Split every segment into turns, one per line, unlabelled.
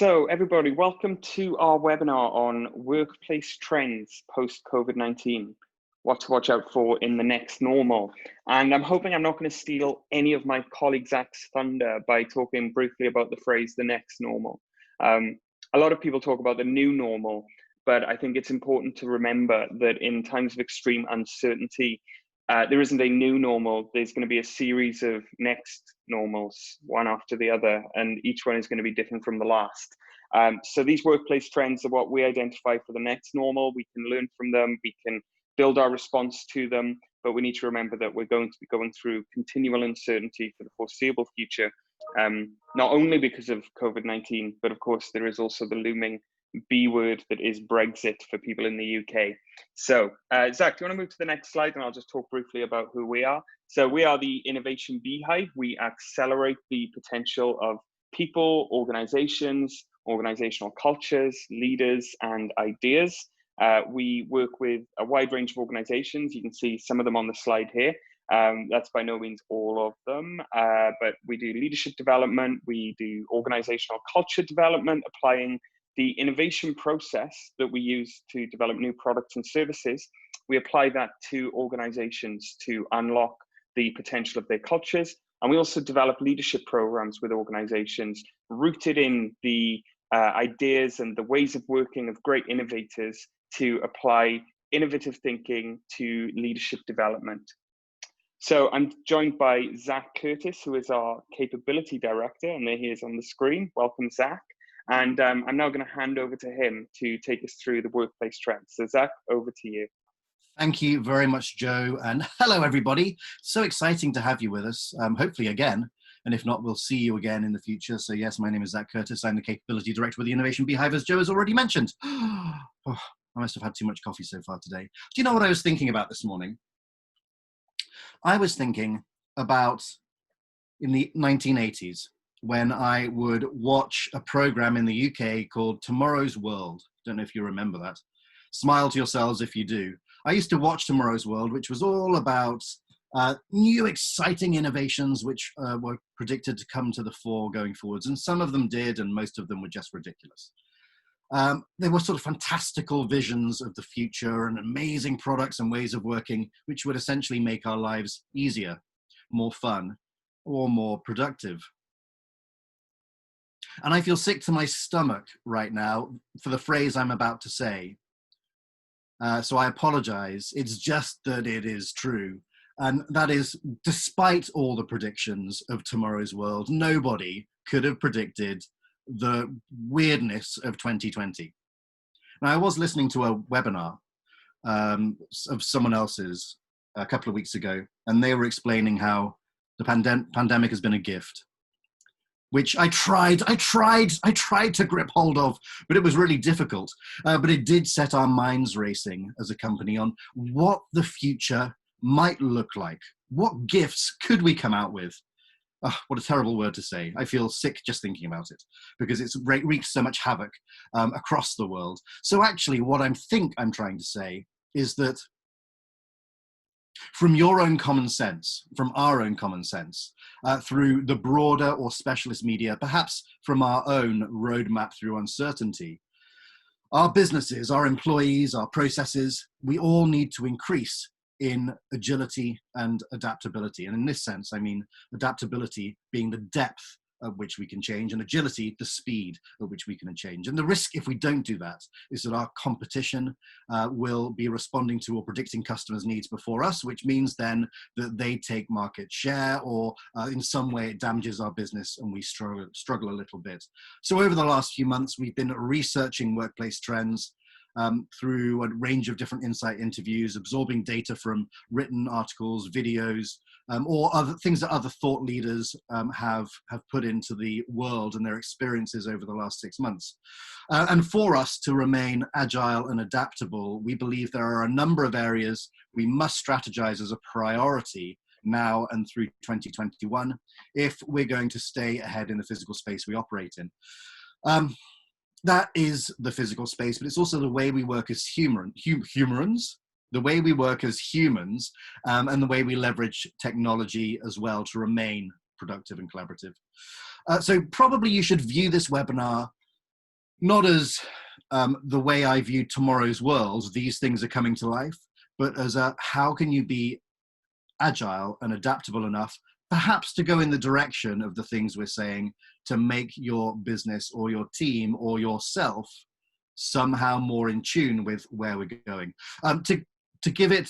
So everybody, welcome to our webinar on workplace trends post-COVID-19, what to watch out for in the next normal. And I'm hoping I'm not going to steal any of my colleague Zach's thunder by talking briefly about the phrase, the next normal. A lot of people talk about the new normal, but I think it's important to remember that in times of extreme uncertainty, there isn't a new normal. There's going to be a series of next normals, one after the other, and each one is going to be different from the last. So these workplace trends are what we identify for the next normal. We can learn from them, we can build our response to them, but we need to remember that we're going to be going through continual uncertainty for the foreseeable future, not only because of COVID-19, but of course there is also the looming B word that is Brexit for people in the UK. So Zach, do you want to move to the next slide, and I'll just talk briefly about who we are. So we are the Innovation Beehive. We accelerate the potential of people, organizations, organizational cultures, leaders, and ideas. We work with a wide range of organizations. You can see some of them on the slide here. That's by no means all of them, but we do leadership development, we do organizational culture development, applying the innovation process that we use to develop new products and services. We apply that to organizations to unlock the potential of their cultures. And we also develop leadership programs with organizations rooted in the ideas and the ways of working of great innovators to apply innovative thinking to leadership development. So I'm joined by Zach Curtis, who is our capability director, and there he is on the screen. Welcome, Zach. And I'm now going to hand over to him to take us through the workplace trends. So Zach, over to you.
Thank you very much, Joe. And hello, everybody. So exciting to have you with us, hopefully again. And if not, we'll see you again in the future. So yes, my name is Zach Curtis. I'm the Capability Director with the Innovation Beehive, as Joe has already mentioned. Oh, I must have had too much coffee so far today. Do you know what I was thinking about this morning? I was thinking about in the 1980s, when I would watch a program in the UK called Tomorrow's World. Don't know if you remember that. Smile to yourselves if you do. I used to watch Tomorrow's World, which was all about new exciting innovations which were predicted to come to the fore going forwards. And some of them did, and most of them were just ridiculous. They were sort of fantastical visions of the future and amazing products and ways of working, which would essentially make our lives easier, more fun, or more productive. And I feel sick to my stomach right now for the phrase I'm about to say. So I apologize. It's just that it is true. And that is, despite all the predictions of Tomorrow's World, nobody could have predicted the weirdness of 2020. Now, I was listening to a webinar of someone else's a couple of weeks ago, and they were explaining how the pandemic has been a gift, which I tried to grip hold of, but it was really difficult. But it did set our minds racing as a company on what the future might look like. What gifts could we come out with? Oh, what a terrible word to say. I feel sick just thinking about it because it's wreaked so much havoc across the world. So actually what I'm trying to say is that from your own common sense, from our own common sense, through the broader or specialist media, perhaps from our own roadmap through uncertainty, our businesses, our employees, our processes, we all need to increase in agility and adaptability. And in this sense, I mean adaptability being the depth at which we can change, and agility, the speed at which we can change. And the risk if we don't do that is that our competition will be responding to or predicting customers' needs before us, which means then that they take market share, or in some way it damages our business and we struggle a little bit. So over the last few months, we've been researching workplace trends through a range of different insight interviews, absorbing data from written articles, videos, or other things that other thought leaders have put into the world and their experiences over the last 6 months. And for us to remain agile and adaptable, we believe there are a number of areas we must strategize as a priority now and through 2021 if we're going to stay ahead in the physical space we operate in. That is the physical space, but it's also the way we work as humans, the way we work as humans, and the way we leverage technology as well to remain productive and collaborative. So probably you should view this webinar not as the way I view tomorrow's world, these things are coming to life, but as a how can you be agile and adaptable enough, perhaps to go in the direction of the things we're saying to make your business or your team or yourself somehow more in tune with where we're going. To give it,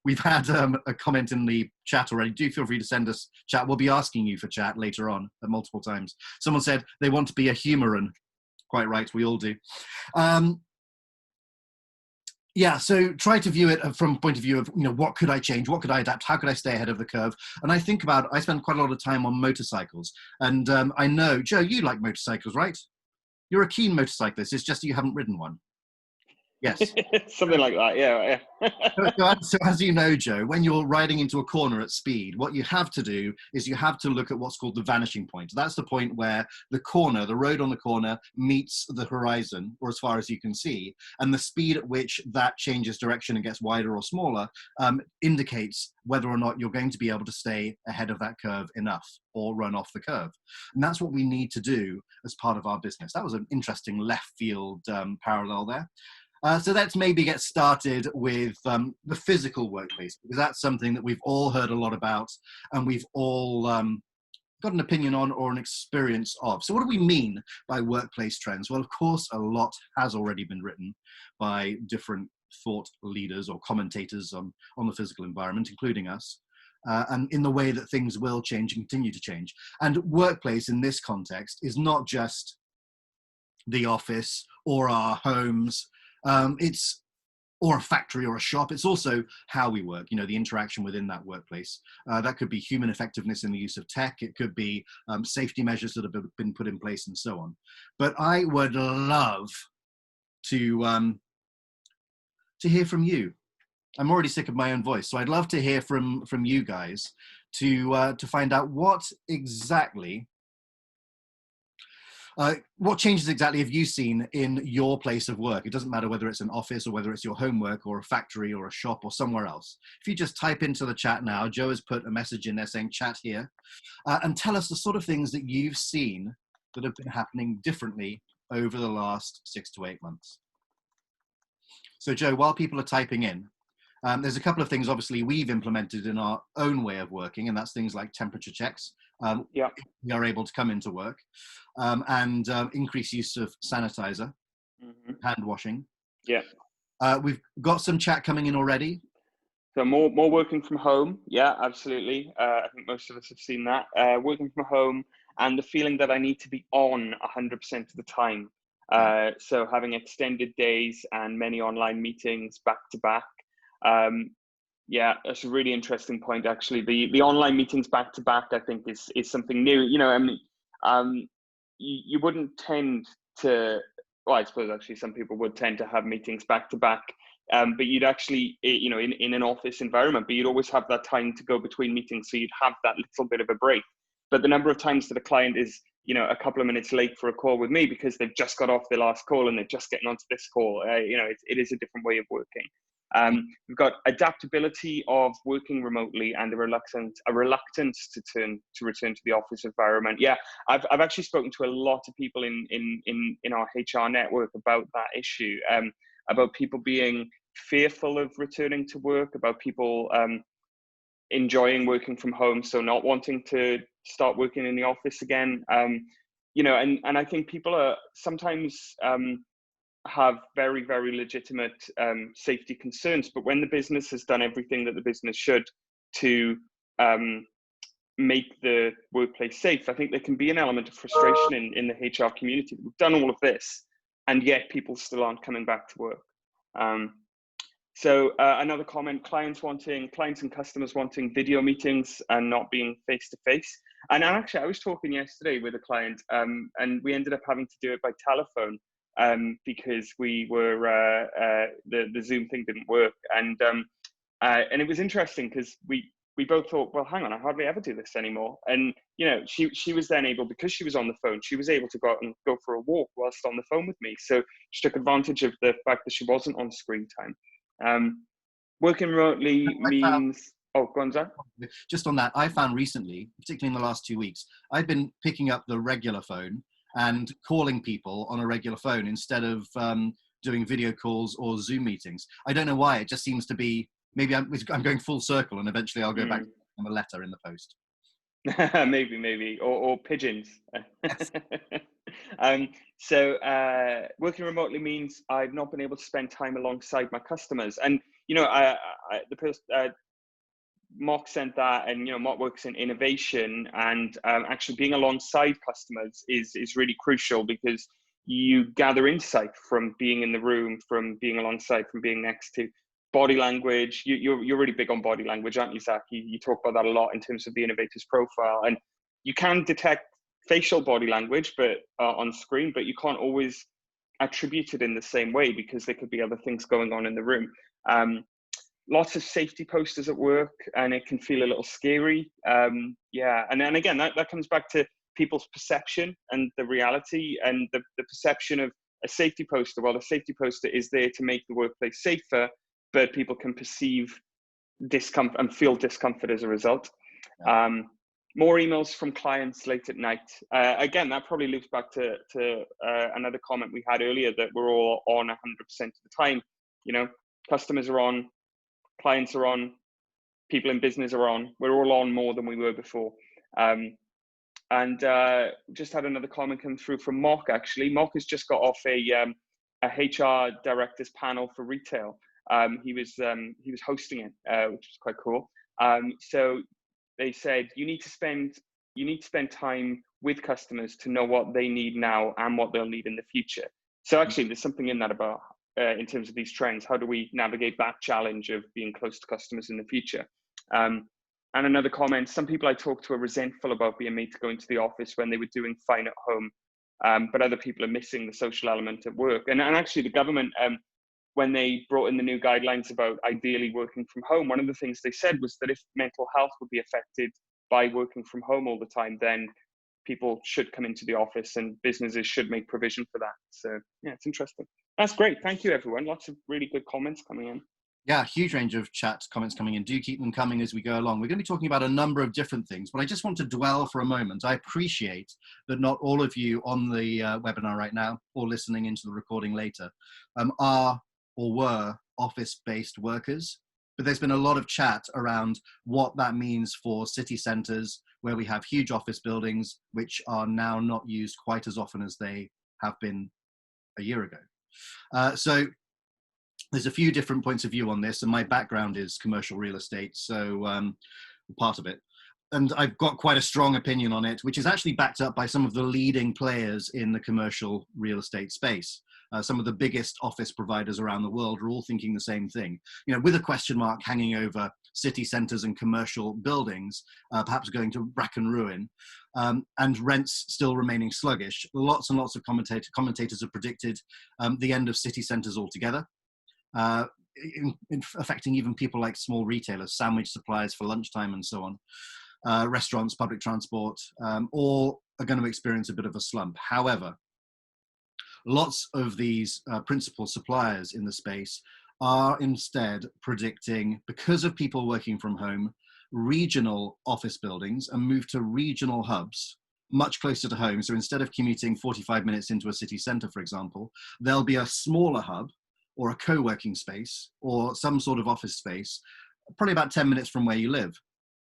we've had a comment in the chat already. Do feel free to send us chat. We'll be asking you for chat later on multiple times. Someone said they want to be a humoran. Quite right, we all do. Yeah, so try to view it from point of view of, what could I change? What could I adapt? How could I stay ahead of the curve? And I spend quite a lot of time on motorcycles. And I know, Joe, you like motorcycles, right? You're a keen motorcyclist. It's just that you haven't ridden one. Yes.
Something like that, yeah.
So as you know, Joe, when you're riding into a corner at speed, what you have to do is you have to look at what's called the vanishing point. That's the point where the road on the corner meets the horizon, or as far as you can see, and the speed at which that changes direction and gets wider or smaller indicates whether or not you're going to be able to stay ahead of that curve enough or run off the curve. And that's what we need to do as part of our business. That was an interesting left field parallel there. So let's maybe get started with the physical workplace, because that's something that we've all heard a lot about and we've all got an opinion on or an experience of. So what do we mean by workplace trends? Well, of course, a lot has already been written by different thought leaders or commentators on the physical environment, including us, and in the way that things will change and continue to change. And workplace in this context is not just the office or our homes, or a factory or a shop. It's also how we work, the interaction within that workplace. That could be human effectiveness in the use of tech. It could be safety measures that have been put in place and so on. But I would love to hear from you. I'm already sick of my own voice, so I'd love to hear from you guys to find out what changes exactly have you seen in your place of work? It doesn't matter whether it's an office or whether it's your homework or a factory or a shop or somewhere else. If you just type into the chat now, Joe has put a message in there saying chat here, and tell us the sort of things that you've seen that have been happening differently over the last 6 to 8 months. So Joe, while people are typing in, there's a couple of things obviously we've implemented in our own way of working, and that's things like temperature checks. We are able to come into work, and increase use of sanitizer, hand washing.
Yeah.
We've got some chat coming in already.
So more working from home. Yeah, absolutely. I think most of us have seen that. Working from home and the feeling that I need to be on 100% of the time. So having extended days and many online meetings back to back. Yeah, that's a really interesting point, actually. The online meetings back to back, I think, is something new. You wouldn't tend to. Well, I suppose actually some people would tend to have meetings back to back, but you'd actually, in an office environment, but you'd always have that time to go between meetings, so you'd have that little bit of a break. But the number of times that a client is, a couple of minutes late for a call with me because they've just got off their last call and they're just getting onto this call, it is a different way of working. We've got adaptability of working remotely and a reluctance to return to the office environment. Yeah, I've actually spoken to a lot of people in our HR network about that issue, about people being fearful of returning to work, about people enjoying working from home, so not wanting to start working in the office again. And I think people are sometimes have very, very legitimate safety concerns, but when the business has done everything that the business should to make the workplace safe, I think there can be an element of frustration in the HR community. We've done all of this, and yet people still aren't coming back to work. So another comment: clients and customers wanting video meetings and not being face to face. And actually, I was talking yesterday with a client, and we ended up having to do it by telephone. Because we were the Zoom thing didn't work, and it was interesting because we both thought, well, hang on, I hardly ever do this anymore. And she was then able, because she was on the phone, she was able to go out and go for a walk whilst on the phone with me. So she took advantage of the fact that she wasn't on screen time. Working remotely means. Oh, go on, Zach.
Just on that, I found recently, particularly in the last 2 weeks, I've been picking up the regular phone and calling people on a regular phone instead of doing video calls or Zoom meetings. I don't know why. It just seems to be, maybe I'm going full circle, and eventually I'll go back to a letter in the post.
maybe, or pigeons. Working remotely means I've not been able to spend time alongside my customers. And, you know, Mark sent that, and, you know, Mark works in innovation, and actually being alongside customers is really crucial, because you gather insight from being in the room, from being alongside, from being next to. Body language, you're really big on body language, aren't you, Zach? You talk about that a lot in terms of the innovator's profile, and you can detect facial body language, but on screen, but you can't always attribute it in the same way, because there could be other things going on in the room. Lots of safety posters at work, and it can feel a little scary. Yeah, and then again, that comes back to people's perception and the reality, and the perception of a safety poster. Well, the safety poster is there to make the workplace safer, but people can perceive discomfort and feel discomfort as a result. More emails from clients late at night. Again, that probably loops back to another comment we had earlier, that we're all on 100% of the time. You know, customers are on, clients are on, people in business are on. We're all on more than we were before. Just had another comment come through from Mark, actually. Mark has just got off a HR directors panel for retail. He was hosting it, which was quite cool. So they said you need to spend time with customers to know what they need now and what they'll need in the future. So actually, there's something in that about in terms of these trends. How do we navigate that challenge of being close to customers in the future? And another comment: some people I talk to are resentful about being made to go into the office when they were doing fine at home, but other people are missing the social element at work. And actually, the government, when they brought in the new guidelines about ideally working from home, one of the things they said was that if mental health would be affected by working from home all the time, then people should come into the office and businesses should make provision for that. So yeah, it's interesting. That's great. Thank you, everyone. Lots of really good comments coming in.
Yeah, huge range of chat comments coming in. Do keep them coming as we go along. We're going to be talking about a number of different things, but I just want to dwell for a moment. I appreciate that not all of you on the webinar right now, or listening into the recording later, are or were office-based workers, but there's been a lot of chat around what that means for city centres, where we have huge office buildings which are now not used quite as often as they have been a year ago. So there's a few different points of view on this, and my background is commercial real estate, so part of it. And I've got quite a strong opinion on it, which is actually backed up by some of the leading players in the commercial real estate space. Some of the biggest office providers around the world are all thinking the same thing. You know, with a question mark hanging over city centres and commercial buildings, perhaps going to rack and ruin, and rents still remaining sluggish. Lots and lots of commentators have predicted the end of city centres altogether, affecting even people like small retailers, sandwich suppliers for lunchtime and so on. Restaurants, public transport, all are going to experience a bit of a slump. However, lots of these principal suppliers in the space are instead predicting, because of people working from home, regional office buildings and move to regional hubs much closer to home. So instead of commuting 45 minutes into a city centre, for example, there'll be a smaller hub or a co-working space or some sort of office space, probably about 10 minutes from where you live.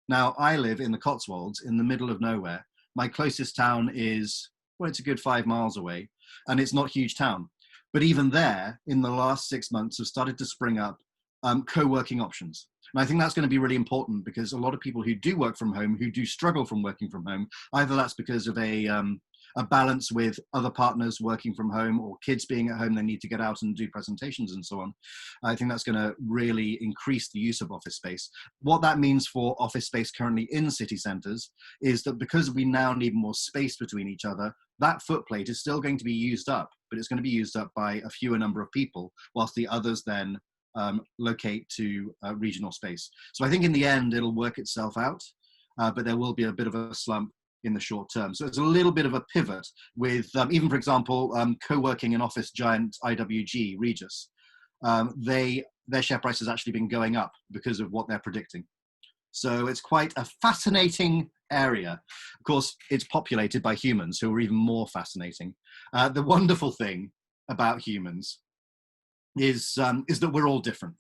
Now, I live in the Cotswolds in the middle of nowhere. My closest town is, well, it's a good 5 miles away, and it's not a huge town. But even there, in the last 6 months, have started to spring up co-working options. And I think that's going to be really important, because a lot of people who do work from home, who do struggle from working from home, either that's because of a balance with other partners working from home, or kids being at home, they need to get out and do presentations and so on. I think that's going to really increase the use of office space. What that means for office space currently in city centres is that because we now need more space between each other, that footplate is still going to be used up, but it's going to be used up by a fewer number of people, whilst the others then locate to regional space. So I think in the end, it'll work itself out, but there will be a bit of a slump in the short term. So it's a little bit of a pivot with, even for example, co-working and office giant IWG, Regus. Their share price has actually been going up because of what they're predicting. So it's quite a fascinating area. Of course, it's populated by humans who are even more fascinating. The wonderful thing about humans is that we're all different.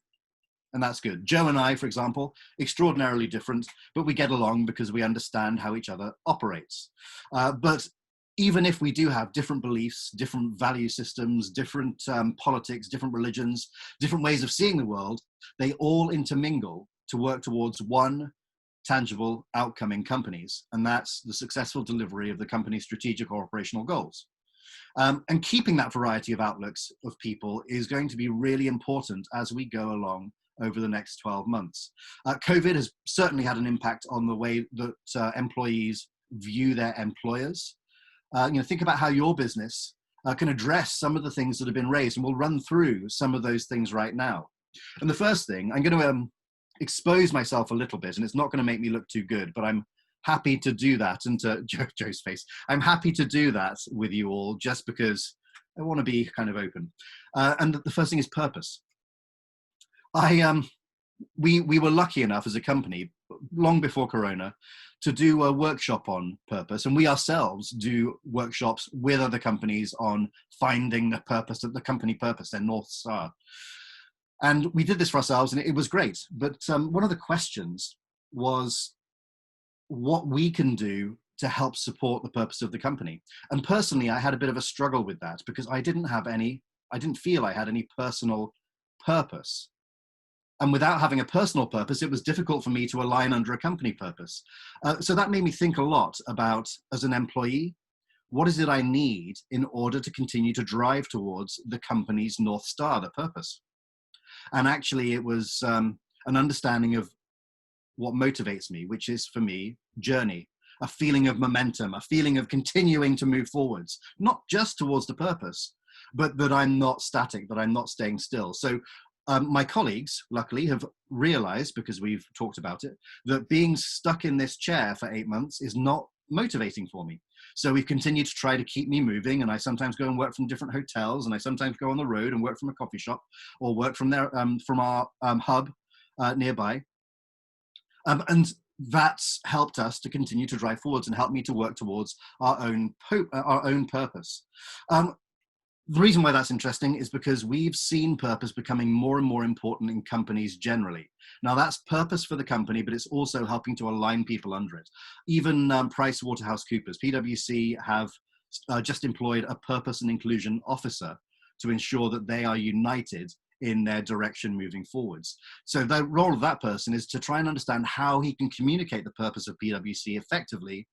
And that's good. Joe and I, for example, extraordinarily different, but we get along because we understand how each other operates. But even if we do have different beliefs, different value systems, different politics, different religions, different ways of seeing the world, they all intermingle to work towards one tangible outcome in companies, and that's the successful delivery of the company's strategic or operational goals. And keeping that variety of outlooks of people is going to be really important as we go along over the next 12 months. COVID has certainly had an impact on the way that employees view their employers. Think about how your business can address some of the things that have been raised, and we'll run through some of those things right now. And the first thing, I'm going to expose myself a little bit, and it's not going to make me look too good, but I'm happy to do that. And to Joe's face, I'm happy to do that with you all just because I want to be kind of open. And the first thing is purpose. We were lucky enough as a company, long before Corona, to do a workshop on purpose, and we ourselves do workshops with other companies on finding the purpose of the company purpose, their North Star. And we did this for ourselves, and it was great. But one of the questions was what we can do to help support the purpose of the company. And personally, I had a bit of a struggle with that because I didn't feel I had any personal purpose. And without having a personal purpose, it was difficult for me to align under a company purpose. So that made me think a lot about, as an employee, what is it I need in order to continue to drive towards the company's North Star, the purpose? And actually, it was an understanding of what motivates me, which is, for me, journey, a feeling of momentum, a feeling of continuing to move forwards, not just towards the purpose, but that I'm not static, that I'm not staying still. So my colleagues, luckily, have realized, because we've talked about it, that being stuck in this chair for 8 months is not motivating for me. So we've continued to try to keep me moving, and I sometimes go and work from different hotels, and I sometimes go on the road and work from a coffee shop, or work from our hub nearby. And that's helped us to continue to drive forwards and help me to work towards our own purpose. The reason why that's interesting is because we've seen purpose becoming more and more important in companies generally. Now, that's purpose for the company, but it's also helping to align people under it. Even PricewaterhouseCoopers, PwC, have just employed a purpose and inclusion officer to ensure that they are united in their direction moving forwards. So the role of that person is to try and understand how he can communicate the purpose of PwC effectively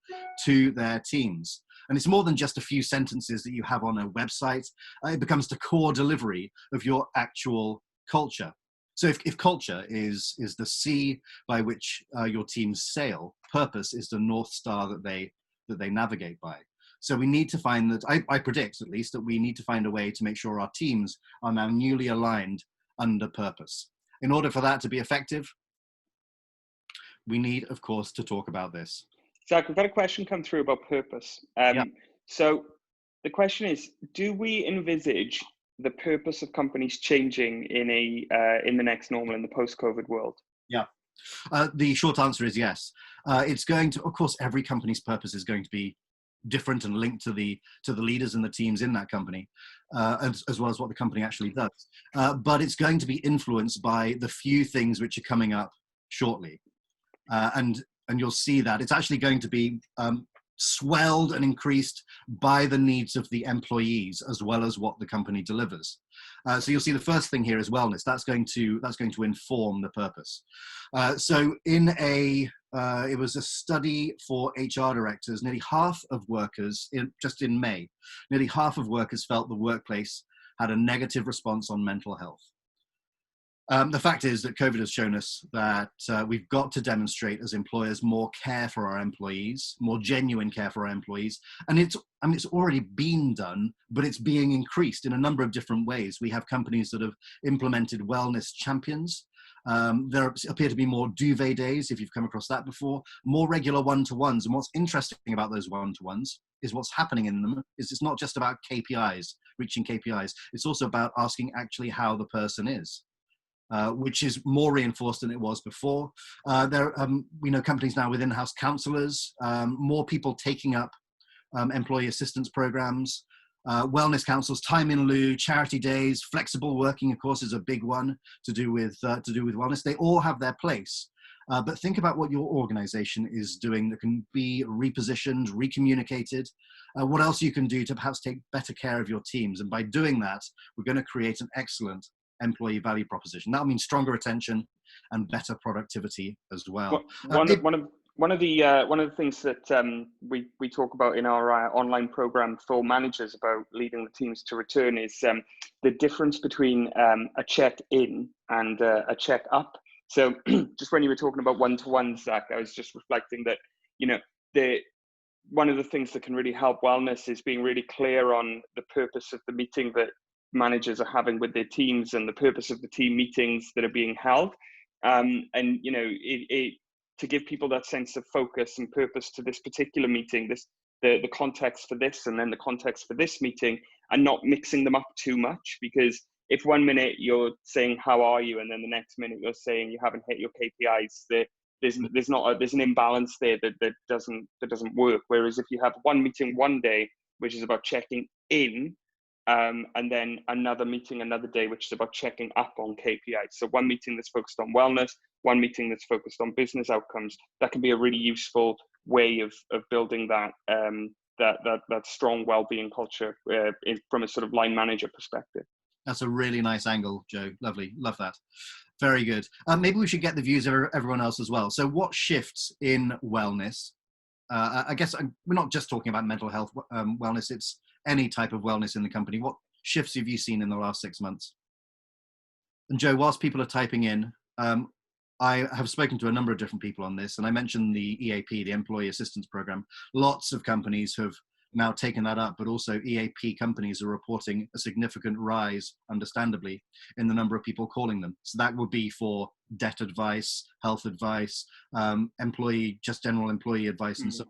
to their teams. And it's more than just a few sentences that you have on a website. It becomes the core delivery of your actual culture. So if culture is the sea by which your teams sail, purpose is the North Star that they navigate by. So we need to find that, I predict at least, that we need to find a way to make sure our teams are now newly aligned under purpose. In order for that to be effective, we need, of course, to talk about this.
Zach, we've had a question come through about purpose.
Yeah.
So the question is, do we envisage the purpose of companies changing in the next normal, in the post-COVID world?
Yeah. The short answer is yes. It's going to, of course, every company's purpose is going to be different and linked to the leaders and the teams in that company, as well as what the company actually does. But it's going to be influenced by the few things which are coming up shortly. And you'll see that it's actually going to be swelled and increased by the needs of the employees as well as what the company delivers. So you'll see the first thing here is wellness. That's going to inform the purpose. So it was a study for HR directors. Nearly half of workers, just in May, nearly half of workers felt the workplace had a negative response on mental health. The fact is that COVID has shown us that we've got to demonstrate as employers more care for our employees, more genuine care for our employees. And it's already been done, but it's being increased in a number of different ways. We have companies that have implemented wellness champions. There appear to be more duvet days, if you've come across that before, more regular one-to-ones. And what's interesting about those one-to-ones is what's happening in them is it's not just about KPIs, reaching KPIs. It's also about asking actually how the person is. which is more reinforced than it was before. We know companies now with in-house counselors, more people taking up employee assistance programs, wellness councils, time in lieu, charity days, flexible working, of course, is a big one to do with wellness. They all have their place. But think about what your organization is doing that can be repositioned, recommunicated, what else you can do to perhaps take better care of your teams. And by doing that, we're going to create an excellent employee value proposition. That'll mean stronger retention and better productivity as well.
One of the things that we talk about in our online program for managers about leading the teams to return is the difference between a check in and a check up. So just when you were talking about one-to-ones, Zach, I was just reflecting that, one of the things that can really help wellness is being really clear on the purpose of the meeting that managers are having with their teams and the purpose of the team meetings that are being held. To give people that sense of focus and purpose to this particular meeting, the context for this and then the context for this meeting, and not mixing them up too much. Because if one minute you're saying how are you and then the next minute you're saying you haven't hit your KPIs, there's an imbalance there that doesn't work. Whereas if you have one meeting one day which is about checking in, and then another meeting another day which is about checking up on KPIs. So one meeting that's focused on wellness, one meeting that's focused on business outcomes. That can be a really useful way of building that strong well-being culture from a sort of line manager perspective.
That's a really nice angle, Joe. Lovely, love that. Very good. Maybe we should get the views of everyone else as well. So what shifts in wellness? I guess we're not just talking about mental health wellness, it's any type of wellness in the company. What shifts have you seen in the last 6 months? And Joe, whilst people are typing in, I have spoken to a number of different people on this, and I mentioned the EAP, the Employee Assistance Program. Lots of companies have now taken that up, but also EAP companies are reporting a significant rise, understandably, in the number of people calling them. So that would be for debt advice, health advice, general employee advice, and so on.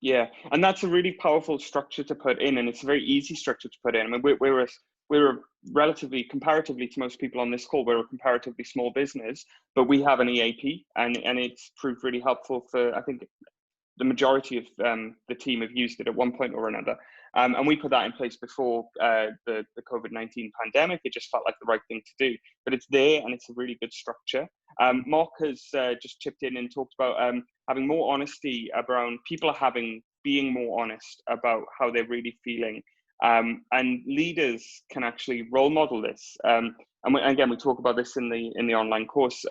Yeah, and that's a really powerful structure to put in, and it's a very easy structure to put in. I mean, we're a relatively, comparatively to most people on this call, we're a comparatively small business, but we have an EAP, and it's proved really helpful for, I think, the majority of the team have used it at one point or another. And we put that in place before the COVID-19 pandemic. It just felt like the right thing to do. But it's there and it's a really good structure. Mark has just chipped in and talked about having more honesty around people being more honest about how they're really feeling. And leaders can actually role model this. And again, we talk about this in the online course,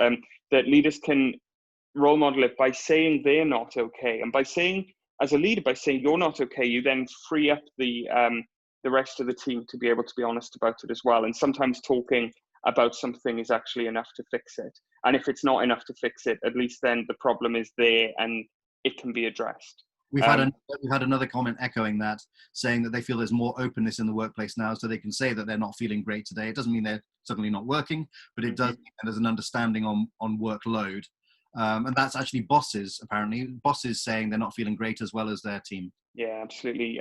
that leaders can role model it by saying they're not okay, and by saying, as a leader, by saying you're not okay, you then free up the rest of the team to be able to be honest about it as well. And sometimes talking about something is actually enough to fix it, and if it's not enough to fix it, at least then the problem is there and it can be addressed.
We've had another comment echoing that, saying that they feel there's more openness in the workplace now, so they can say that they're not feeling great today. It doesn't mean they're suddenly not working, but it does mean there's an understanding on workload. And that's actually bosses saying they're not feeling great as well as their team.
Yeah, absolutely.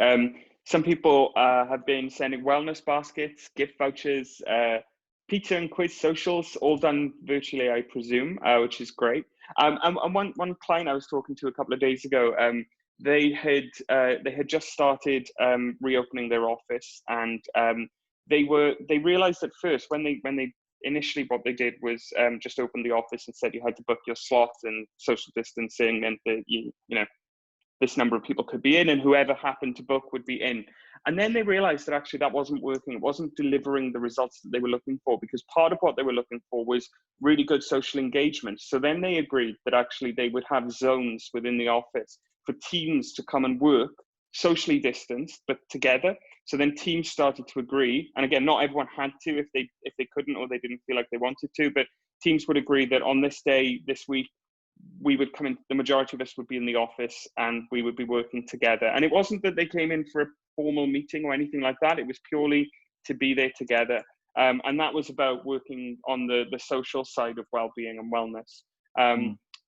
Some people have been sending wellness baskets, gift vouchers, pizza and quiz socials, all done virtually, I presume, which is great. And one client I was talking to a couple of days ago, they had just started reopening their office, and they realized at first when they initially what they did was just open the office and said you had to book your slot and social distancing meant that you know this number of people could be in and whoever happened to book would be in. And then they realized that actually that wasn't working. It wasn't delivering the results that they were looking for, because part of what they were looking for was really good social engagement. So then they agreed that actually they would have zones within the office for teams to come and work socially distanced but together. So then teams started to agree, and again, not everyone had to if they couldn't or they didn't feel like they wanted to, but teams would agree that on this day this week we would come in, the majority of us would be in the office and we would be working together. And it wasn't that they came in for a formal meeting or anything like that. It was purely to be there together. And that was about working on the social side of well-being and wellness.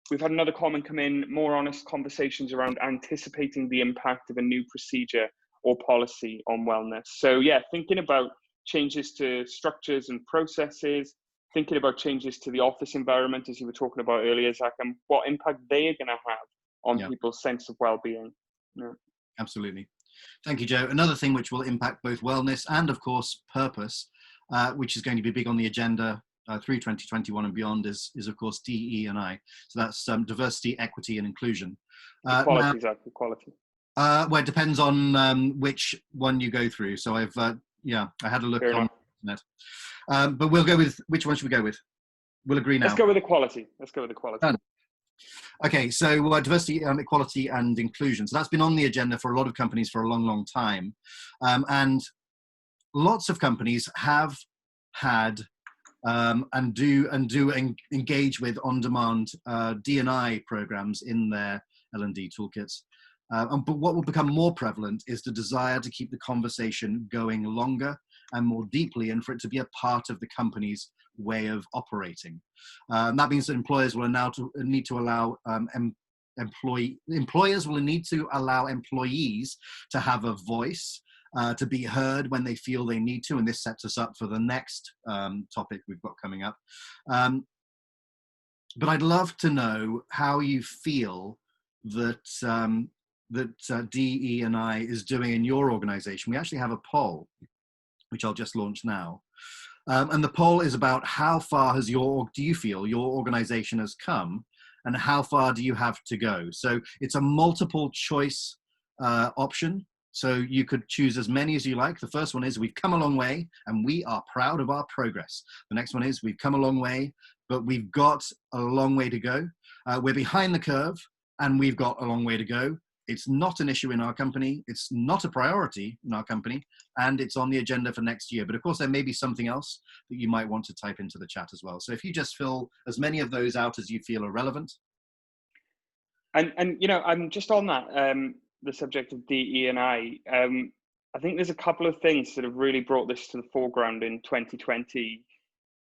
We've had another comment come in, more honest conversations around anticipating the impact of a new procedure or policy on wellness. So yeah, thinking about changes to structures and processes, thinking about changes to the office environment, as you were talking about earlier, Zach, and what impact they are going to have on people's sense of well-being. Yeah.
Absolutely. Thank you, Joe. Another thing which will impact both wellness and, of course, purpose, which is going to be big on the agenda through 2021 and beyond, is of course, DE&I. So that's diversity, equity, and inclusion.
Equality, Zach, equality.
Well, it depends on which one you go through. So I had a look on the internet. But we'll go with, which one should we go with? We'll agree now.
Let's go with equality.
Done. Okay, so diversity, equality, and inclusion. So that's been on the agenda for a lot of companies for a long, long time. And lots of companies have had and do engage with on-demand D&I programs in their L&D toolkits. But what will become more prevalent is the desire to keep the conversation going longer and more deeply, and for it to be a part of the company's way of operating. That means that employers will now need to allow employers will need to allow employees to have a voice, to be heard when they feel they need to, and this sets us up for the next topic we've got coming up. But I'd love to know how you feel that DE&I is doing in your organization. We actually have a poll, which I'll just launch now. And the poll is about how far do you feel your organization has come, and how far do you have to go? So it's a multiple choice option. So you could choose as many as you like. The first one is, we've come a long way and we are proud of our progress. The next one is, we've come a long way, but we've got a long way to go. We're behind the curve and we've got a long way to go. It's not an issue in our company. It's not a priority in our company, and it's on the agenda for next year. But of course, there may be something else that you might want to type into the chat as well. So if you just fill as many of those out as you feel are relevant.
And you know, I'm just on that, the subject of DE&I. I think there's a couple of things that have really brought this to the foreground in 2020.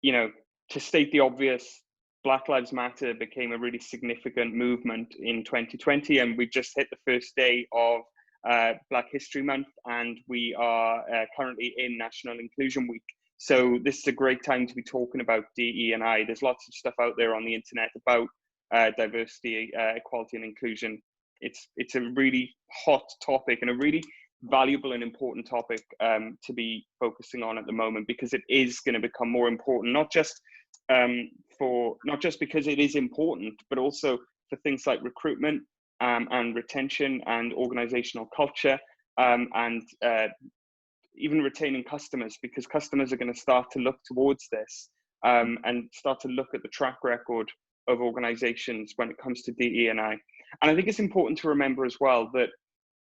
You know, to state the obvious, Black Lives Matter became a really significant movement in 2020, and we've just hit the first day of Black History Month, and we are currently in National Inclusion Week. So this is a great time to be talking about DE&I. There's lots of stuff out there on the internet about diversity, equality, and inclusion. It's a really hot topic and a really valuable and important topic to be focusing on at the moment, because it is going to become more important, not just because it is important, but also for things like recruitment and retention and organizational culture, and even retaining customers, because customers are going to start to look towards this and start to look at the track record of organizations when it comes to DE&I. And I think it's important to remember as well that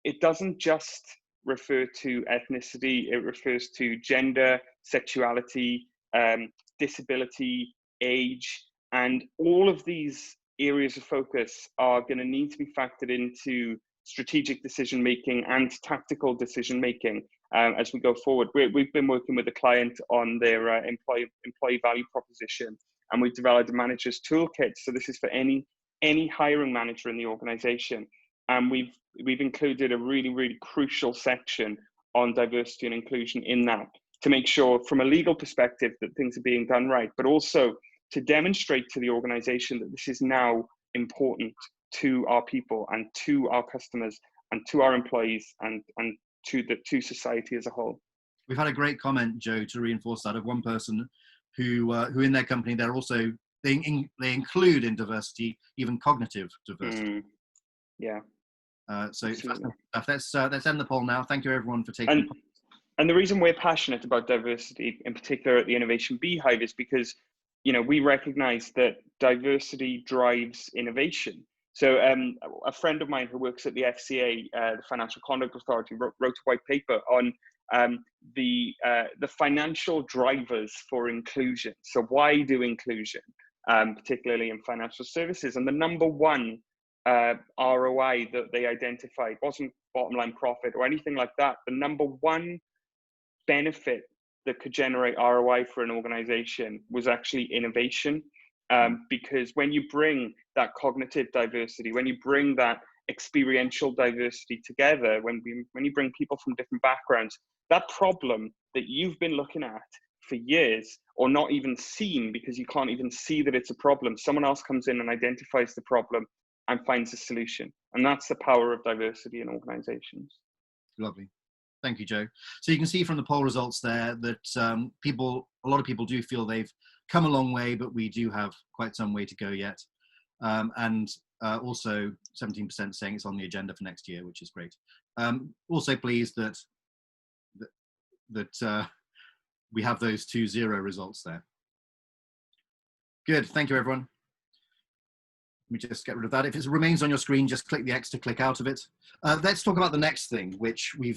it doesn't just refer to ethnicity, it refers to gender, sexuality, disability, age, and all of these areas of focus are going to need to be factored into strategic decision making and tactical decision making as we go forward. We've been working with a client on their employee value proposition, and we've developed a manager's toolkit. So this is for any hiring manager in the organization, and we've included a really crucial section on diversity and inclusion in that, to make sure from a legal perspective that things are being done right, but also to demonstrate to the organization that this is now important to our people and to our customers and to our employees and to society as a whole.
We've had a great comment, Joe, to reinforce that, of one person who in their company, they're also, they include in diversity even cognitive diversity.
Yeah.
So let's end the poll now. Thank you everyone for taking part.
And the reason we're passionate about diversity, in particular at the Innovation Beehive, is because, you know, we recognize that diversity drives innovation. So a friend of mine who works at the FCA, the Financial Conduct Authority, wrote a white paper on the financial drivers for inclusion. So why do inclusion, particularly in financial services? And the number one ROI that they identified wasn't bottom line profit or anything like that. The number one benefit that could generate ROI for an organization was actually innovation. Because when you bring that cognitive diversity, when you bring that experiential diversity together, when you bring people from different backgrounds, that problem that you've been looking at for years, or not even seen, because you can't even see that it's a problem. Someone else comes in and identifies the problem and finds a solution. And that's the power of diversity in organizations.
Lovely. Thank you, Joe. So you can see from the poll results there that a lot of people do feel they've come a long way, but we do have quite some way to go yet. And also 17% saying it's on the agenda for next year, which is great. Also pleased that we have those 2-0 results there. Good, thank you everyone. Let me just get rid of that. If it remains on your screen, just click the X to click out of it. Let's talk about the next thing, which we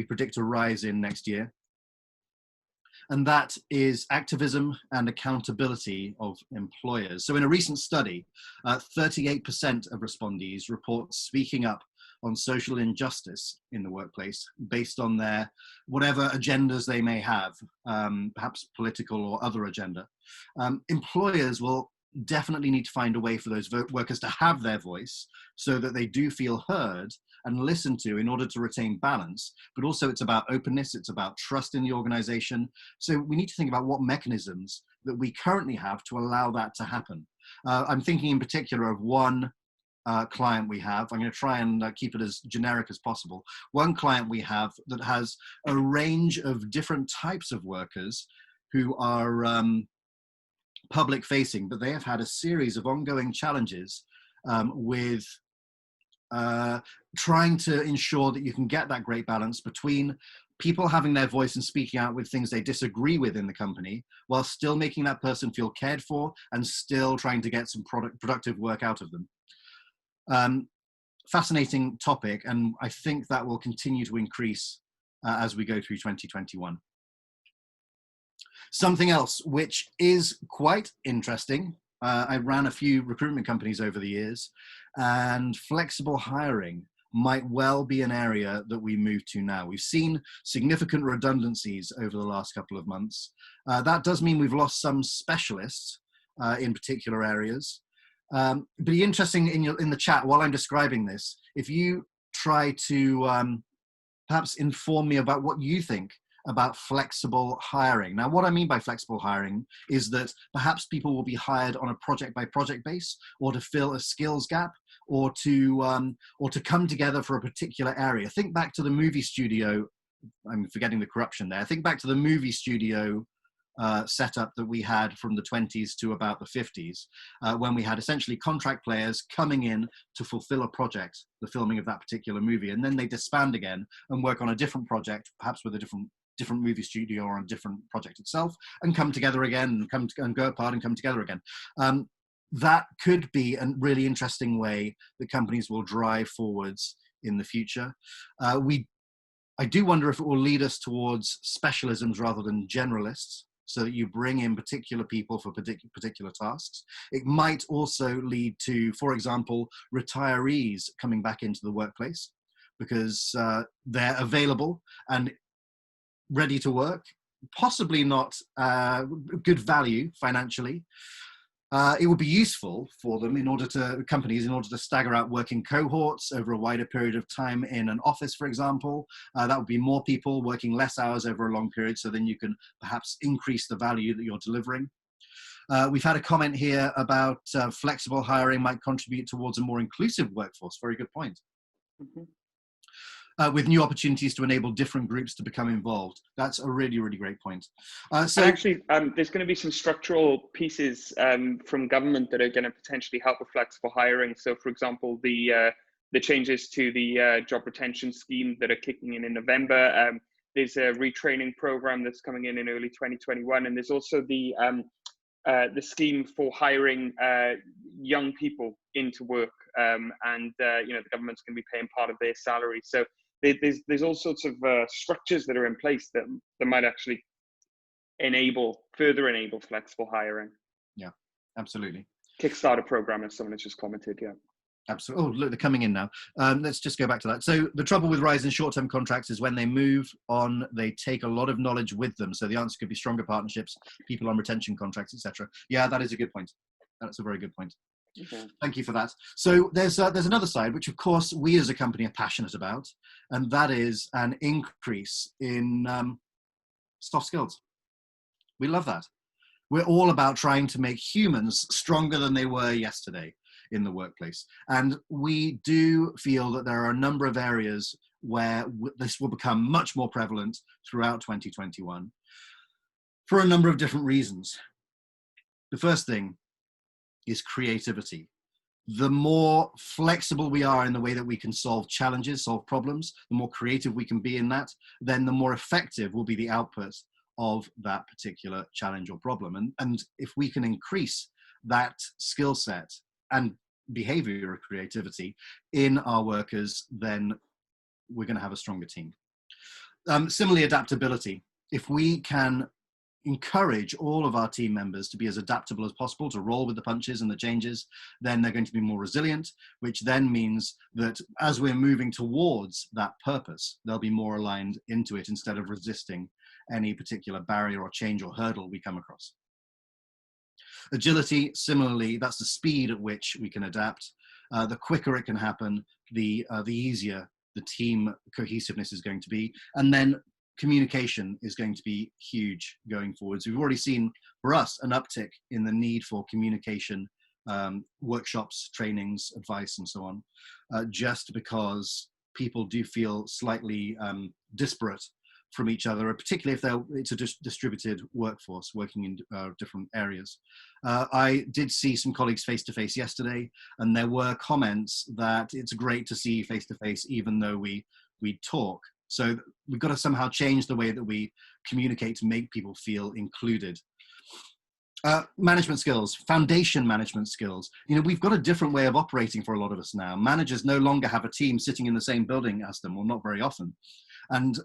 predict a rise in next year. And that is activism and accountability of employers. So in a recent study, 38% of respondees report speaking up on social injustice in the workplace based on their whatever agendas they may have, perhaps political or other agenda. Employers will definitely need to find a way for those workers to have their voice so that they do feel heard and listened to in order to retain balance. But also it's about openness, it's about trust in the organization. So we need to think about what mechanisms that we currently have to allow that to happen. I'm thinking in particular of one client we have. I'm going to try and keep it as generic as possible. One client we have that has a range of different types of workers who are public facing, but they have had a series of ongoing challenges with trying to ensure that you can get that great balance between people having their voice and speaking out with things they disagree with in the company, while still making that person feel cared for and still trying to get some productive work out of them. Fascinating topic, and I think that will continue to increase as we go through 2021. Something else which is quite interesting, I ran a few recruitment companies over the years, and flexible hiring might well be an area that we move to now. We've seen significant redundancies over the last couple of months. That does mean we've lost some specialists in particular areas. But be interesting in the chat while I'm describing this, if you try to perhaps inform me about what you think about flexible hiring. Now, what I mean by flexible hiring is that perhaps people will be hired on a project by project base, or to fill a skills gap, or to come together for a particular area. Think back to the movie studio. I'm forgetting the corruption there. Think back to the movie studio setup that we had from the 20s to about the 50s, when we had essentially contract players coming in to fulfill a project, the filming of that particular movie, and then they disband again and work on a different project, perhaps with a different movie studio or on a different project itself, and come together again, and go apart and come together again. That could be a really interesting way that companies will drive forwards in the future. I do wonder if it will lead us towards specialisms rather than generalists, so that you bring in particular people for particular tasks. It might also lead to, for example, retirees coming back into the workplace because they're available and ready to work, possibly not good value financially. It would be useful for them companies in order to stagger out working cohorts over a wider period of time in an office, for example. That would be more people working less hours over a long period, so then you can perhaps increase the value that you're delivering. We've had a comment here about flexible hiring might contribute towards a more inclusive workforce. Very good point. Mm-hmm. With new opportunities to enable different groups to become involved. That's a really, really great point. So
actually, there's going to be some structural pieces from government that are going to potentially help with flexible hiring. So, for example, the changes to the job retention scheme that are kicking in November. There's a retraining program that's coming in early 2021, and there's also the scheme for hiring young people into work, and the government's going to be paying part of their salary. So there's all sorts of structures that are in place that might actually further enable flexible hiring.
Yeah, absolutely.
Kickstarter program, as someone has just commented. Yeah.
Absolutely. Oh, look, they're coming in now. Let's just go back to that. So the trouble with rising short-term contracts is when they move on, they take a lot of knowledge with them. So the answer could be stronger partnerships, people on retention contracts, etc. Yeah, that is a good point. That's a very good point. Okay. Thank you for that. So there's another side, which of course we as a company are passionate about, and that is an increase in soft skills. We love that. We're all about trying to make humans stronger than they were yesterday in the workplace. And we do feel that there are a number of areas where this will become much more prevalent throughout 2021 for a number of different reasons. The first thing is creativity. The more flexible we are in the way that we can solve challenges, solve problems, the more creative we can be in that, then the more effective will be the output of that particular challenge or problem. And if we can increase that skill set and behavior of creativity in our workers, then we're going to have a stronger team. Similarly, adaptability. If we can encourage all of our team members to be as adaptable as possible, to roll with the punches and the changes, then they're going to be more resilient, which then means that as we're moving towards that purpose, they'll be more aligned into it instead of resisting any particular barrier or change or hurdle we come across. Agility, similarly, that's the speed at which we can adapt. The quicker it can happen, the easier the team cohesiveness is going to be. And then communication is going to be huge going forwards. We've already seen, for us, an uptick in the need for communication, workshops, trainings, advice, and so on, just because people do feel slightly disparate from each other, particularly if it's a distributed workforce working in different areas. I did see some colleagues face-to-face yesterday, and there were comments that it's great to see face-to-face even though we talk. So we've got to somehow change the way that we communicate to make people feel included. Management skills, foundation management skills. You know, we've got a different way of operating for a lot of us now. Managers no longer have a team sitting in the same building as them, or not very often. And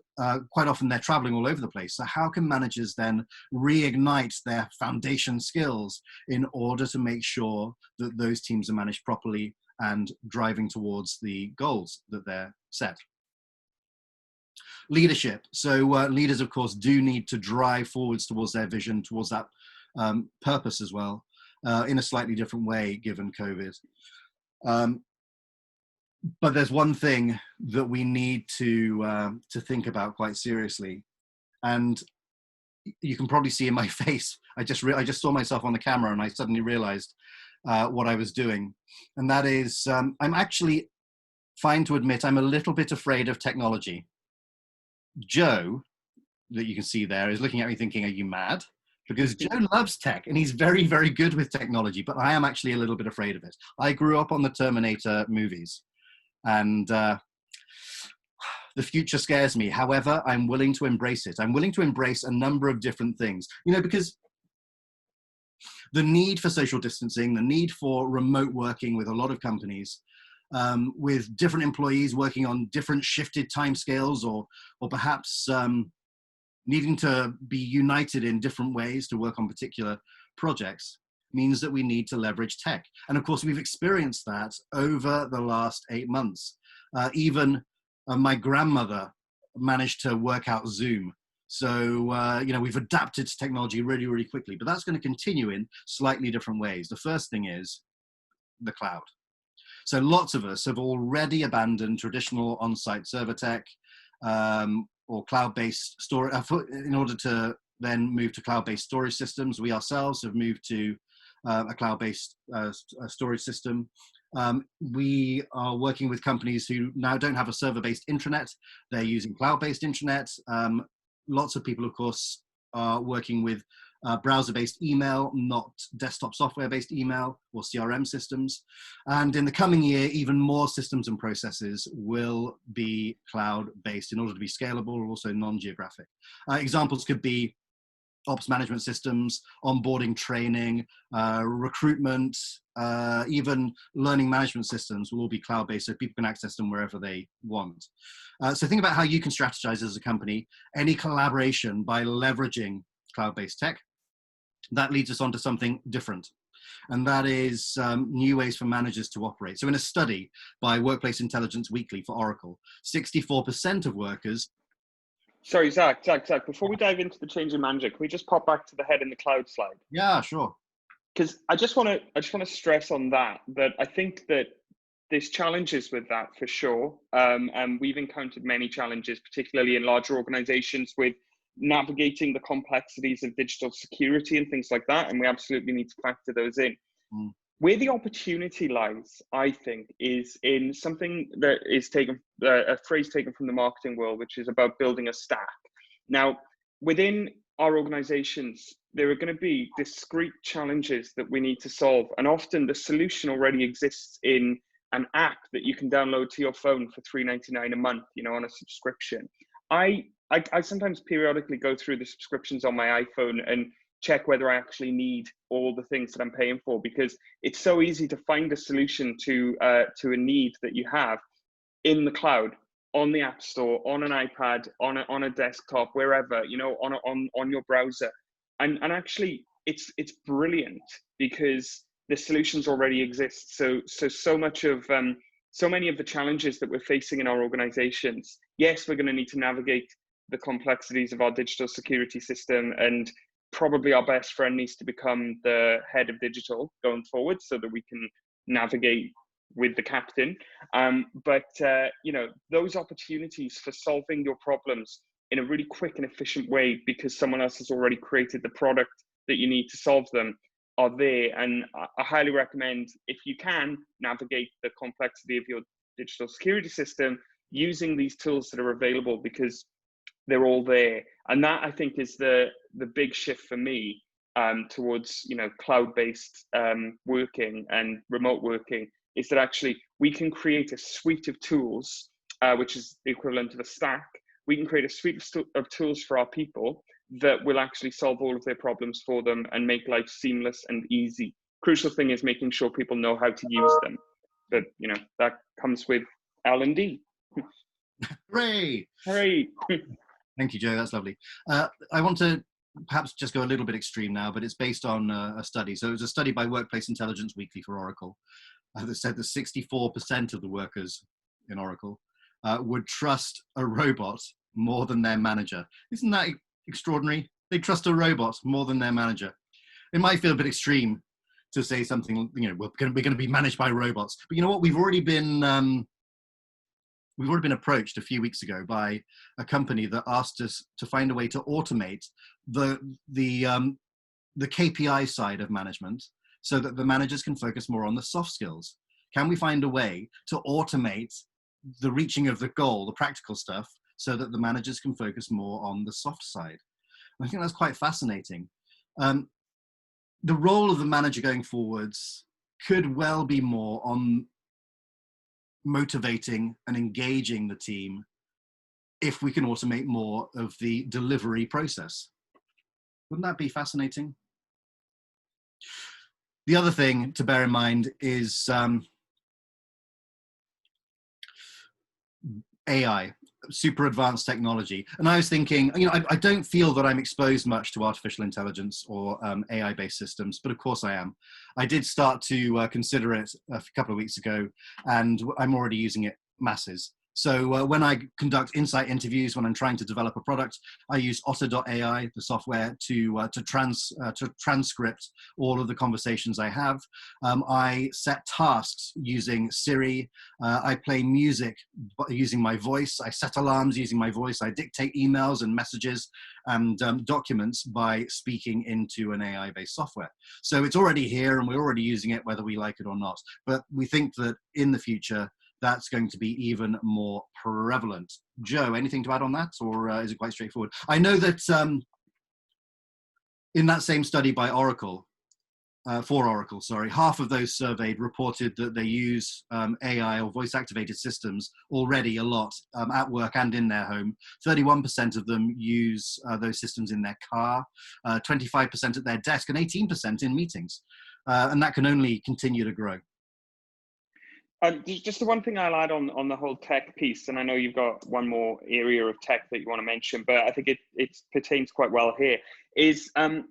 quite often they're traveling all over the place. So how can managers then reignite their foundation skills in order to make sure that those teams are managed properly and driving towards the goals that they're set? Leadership. So leaders, of course, do need to drive forwards towards their vision, towards that purpose as well, in a slightly different way, given COVID. But there's one thing that we need to think about quite seriously, and you can probably see in my face. I just saw myself on the camera, and I suddenly realized what I was doing, and that is I'm actually fine to admit I'm a little bit afraid of technology. Joe, that you can see there, is looking at me thinking, are you mad? Because Joe loves tech and he's very, very good with technology, but I am actually a little bit afraid of it. I grew up on the Terminator movies, and the future scares me. However, I'm willing to embrace it. I'm willing to embrace a number of different things, you know, because the need for social distancing, the need for remote working with a lot of companies, with different employees working on different shifted timescales, or perhaps needing to be united in different ways to work on particular projects, means that we need to leverage tech. And of course, we've experienced that over the last 8 months. Even my grandmother managed to work out Zoom. So, you know, we've adapted to technology really, really quickly, but that's going to continue in slightly different ways. The first thing is the cloud. So lots of us have already abandoned traditional on-site server tech or cloud-based storage in order to then move to cloud-based storage systems. We ourselves have moved to a cloud-based storage system. We are working with companies who now don't have a server-based intranet. They're using cloud-based intranet. Lots of people, of course, are working with browser-based email, not desktop software-based email or CRM systems. And in the coming year, even more systems and processes will be cloud-based in order to be scalable, also non-geographic. Examples could be ops management systems, onboarding training, recruitment, even learning management systems will all be cloud-based so people can access them wherever they want. So think about how you can strategize as a company, any collaboration by leveraging cloud-based tech. That leads us on to something different, and that is new ways for managers to operate. So in a study by Workplace Intelligence Weekly for Oracle, 64% of workers...
Sorry, Zach, before we dive into the change in manager, can we just pop back to the head in the cloud slide?
Yeah, sure.
Because I just want to stress on that I think that there's challenges with that for sure. And we've encountered many challenges, particularly in larger organizations, with navigating the complexities of digital security and things like that, and we absolutely need to factor those in. Where the opportunity lies, I think, is in something that is taken, a phrase taken from the marketing world, which is about building a stack. Now, within our organizations, there are going to be discrete challenges that we need to solve. And often the solution already exists in an app that you can download to your phone for $3.99 a month, on a subscription. I sometimes periodically go through the subscriptions on my iPhone and check whether I actually need all the things that I'm paying for, because it's so easy to find a solution to a need that you have in the cloud, on the App Store, on an iPad, on a desktop, wherever, on your browser. And actually it's brilliant because the solutions already exist. So much of so many of the challenges that we're facing in our organizations, yes, we're going to need to navigate the complexities of our digital security system, and probably our best friend needs to become the head of digital going forward so that we can navigate with the captain. But those opportunities for solving your problems in a really quick and efficient way, because someone else has already created the product that you need to solve them, are there. And I highly recommend, if you can navigate the complexity of your digital security system, using these tools that are available, because they're all there. And that, I think, is the big shift for me towards cloud-based working and remote working, is that actually we can create a suite of tools, which is the equivalent of a stack. We can create a suite of tools for our people that will actually solve all of their problems for them and make life seamless and easy. Crucial thing is making sure people know how to use them. But that comes with L&D.
Hooray!
Hooray!
Thank you, Joe. That's lovely. I want to perhaps just go a little bit extreme now, but it's based on a study. So it was a study by Workplace Intelligence Weekly for Oracle that said that 64% of the workers in Oracle would trust a robot more than their manager. Isn't that extraordinary? They trust a robot more than their manager. It might feel a bit extreme to say something, we're going to be managed by robots. But you know what? We've already been approached a few weeks ago by a company that asked us to find a way to automate the KPI side of management so that the managers can focus more on the soft skills. Can we find a way to automate the reaching of the goal, the practical stuff, so that the managers can focus more on the soft side? And I think that's quite fascinating. The role of the manager going forwards could well be more on motivating and engaging the team if we can automate more of the delivery process. Wouldn't that be fascinating? The other thing to bear in mind is AI, super advanced technology. And I was thinking, I don't feel that I'm exposed much to artificial intelligence or AI-based systems, but of course I am. I did start to consider it a couple of weeks ago, and I'm already using it masses. So when I conduct insight interviews, when I'm trying to develop a product, I use Otter.ai, the software, to transcript all of the conversations I have. I set tasks using Siri. I play music using my voice. I set alarms using my voice. I dictate emails and messages and documents by speaking into an AI-based software. So it's already here, and we're already using it, whether we like it or not. But we think that in the future, that's going to be even more prevalent. Joe, anything to add on that, or is it quite straightforward? I know that in that same study by Oracle, for Oracle, sorry, half of those surveyed reported that they use AI or voice-activated systems already a lot at work and in their home. 31% of them use those systems in their car, 25% at their desk, and 18% in meetings. And that can only continue to grow.
Just the one thing I'll add on the whole tech piece, and I know you've got one more area of tech that you want to mention, but I think it pertains quite well here, is, there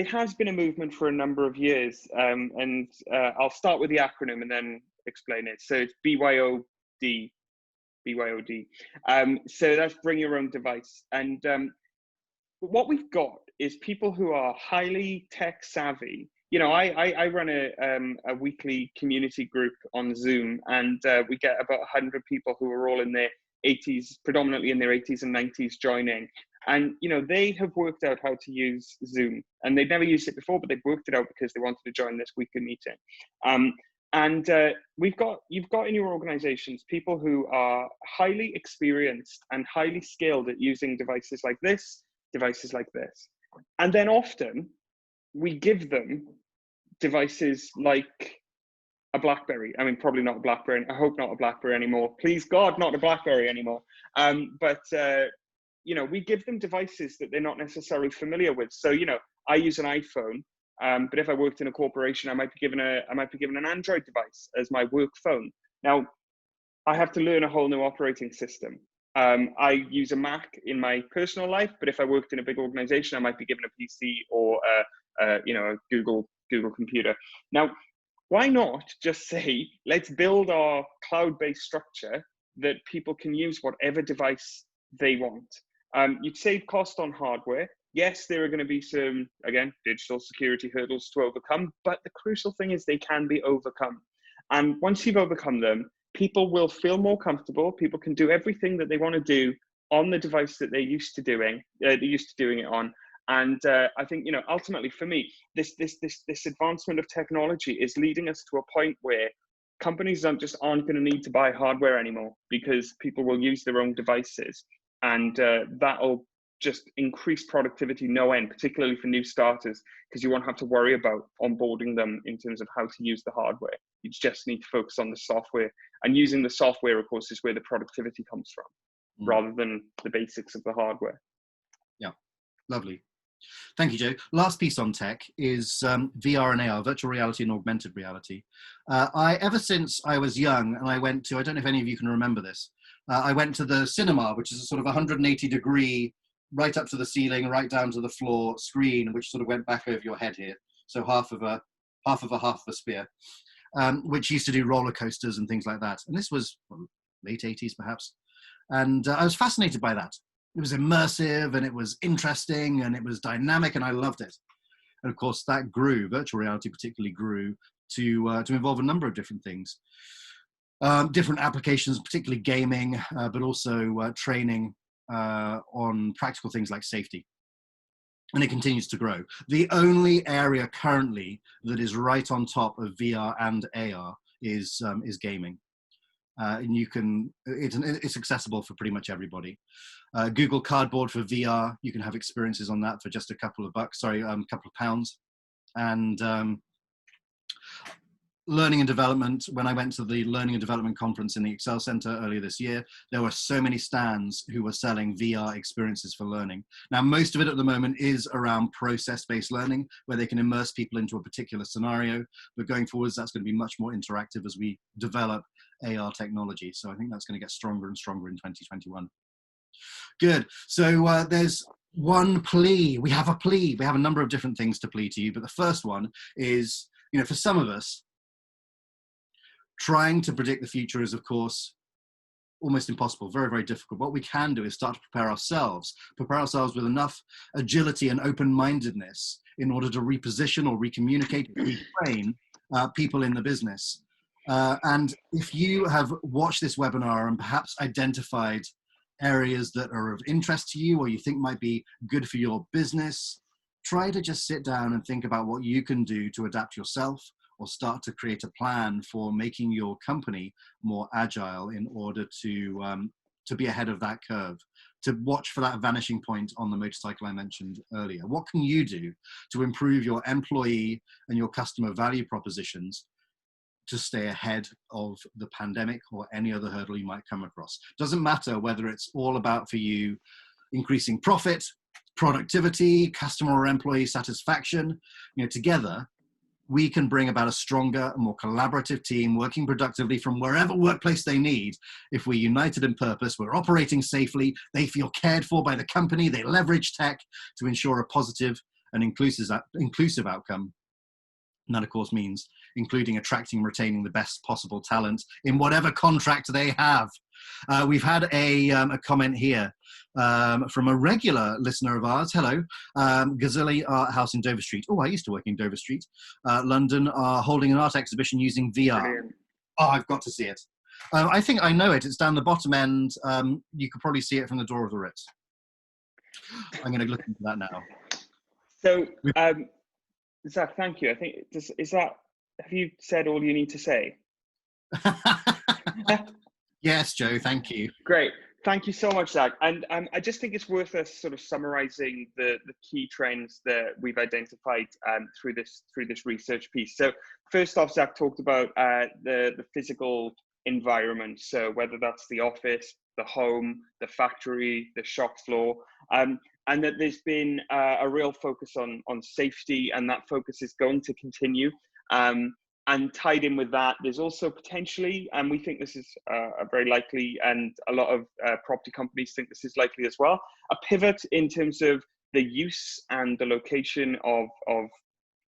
has been a movement for a number of years, and I'll start with the acronym and then explain it. So it's BYOD. So that's bring your own device. And what we've got is people who are highly tech savvy. I run a weekly community group on Zoom, and we get about 100 people who are all in there 80s, predominantly in their 80s and 90s, joining. And, you know, they have worked out how to use Zoom, and they'd never used it before, but they've worked it out because they wanted to join this weekly meeting. And you've got in your organizations people who are highly experienced and highly skilled at using devices like this. And then often we give them devices like a BlackBerry. I mean, probably not a BlackBerry. I hope not a BlackBerry anymore. Please God, not a BlackBerry anymore. You know, we give them devices that they're not necessarily familiar with. So, you know, I use an iPhone, but if I worked in a corporation, I might be given an Android device as my work phone. Now, I have to learn a whole new operating system. I use a Mac in my personal life, but if I worked in a big organization, I might be given a PC or you know, a Google computer. Now, why not just say, let's build our cloud-based structure that people can use whatever device they want. You'd save cost on hardware. Yes, there are going to be some, again, digital security hurdles to overcome, but the crucial thing is they can be overcome. And once you've overcome them, people will feel more comfortable. People can do everything that they want to do on the device that they're used to doing it on. And I think, you know, ultimately for me, this advancement of technology is leading us to a point where companies aren't going to need to buy hardware anymore, because people will use their own devices, and that'll just increase productivity no end, particularly for new starters, because you won't have to worry about onboarding them in terms of how to use the hardware. You just need to focus on the software, and using the software, of course, is where the productivity comes from, rather than the basics of the hardware.
Yeah, lovely. Thank you, Joe. Last piece on tech is VR and AR, virtual reality and augmented reality. Ever since I was young, and I went to, I don't know if any of you can remember this, I went to the cinema, which is a sort of 180-degree, right up to the ceiling, right down to the floor screen, which sort of went back over your head here. So half of a sphere, which used to do roller coasters and things like that. And this was late 80s, perhaps. And I was fascinated by that. It was immersive, and it was interesting, and it was dynamic, and I loved it. And of course, that grew, virtual reality particularly grew to involve a number of different things. Different applications, particularly gaming, but also training on practical things like safety. And it continues to grow. The only area currently that is right on top of VR and AR is gaming. And you can, it's accessible for pretty much everybody. Google Cardboard for VR, you can have experiences on that for just a couple of pounds. And learning and development, when I went to the Learning and Development Conference in the Excel Center earlier this year, there were so many stands who were selling VR experiences for learning. Now, most of it at the moment is around process-based learning, where they can immerse people into a particular scenario, but going forwards, that's going to be much more interactive as we develop AR technology. So I think that's going to get stronger and stronger in 2021. Good. So there's one plea. We have a plea. We have a number of different things to plea to you, but the first one is, you know, for some of us, trying to predict the future is, of course, almost impossible, very, very difficult. What we can do is start to prepare ourselves with enough agility and open-mindedness in order to reposition or recommunicate, retrain people in the business. And if you have watched this webinar and perhaps identified areas that are of interest to you or you think might be good for your business, try to just sit down and think about what you can do to adapt yourself or start to create a plan for making your company more agile in order to be ahead of that curve, to watch for that vanishing point on the motorcycle I mentioned earlier. What can you do to improve your employee and your customer value propositions to stay ahead of the pandemic or any other hurdle you might come across? Doesn't matter whether it's all about for you increasing profit, productivity, customer or employee satisfaction. You know, together we can bring about a stronger, more collaborative team working productively from wherever workplace they need. If we're united in purpose, we're operating safely, they feel cared for by the company, they leverage tech to ensure a positive and inclusive outcome. And that, of course, means including attracting and retaining the best possible talent in whatever contract they have. We've had a comment here from a regular listener of ours. Hello, Gazilli Art House in Dover Street. Oh, I used to work in Dover Street. London are holding an art exhibition using VR.
Brilliant.
Oh, I've got to see it. I think I know it. It's down the bottom end. You could probably see it from the door of the Ritz. I'm going to look into that now.
So, Zach, thank you. I think, have you said all you need to say?
Yes, Joe, thank you.
Great. Thank you so much, Zach. And I just think it's worth us sort of summarizing the key trends that we've identified through this research piece. So first off, Zach talked about the physical environment. So whether that's the office, the home, the factory, the shop floor, and that there's been a real focus on safety, and that focus is going to continue. And tied in with that, there's also potentially, and we think this is very likely, and a lot of property companies think this is likely as well, a pivot in terms of the use and the location of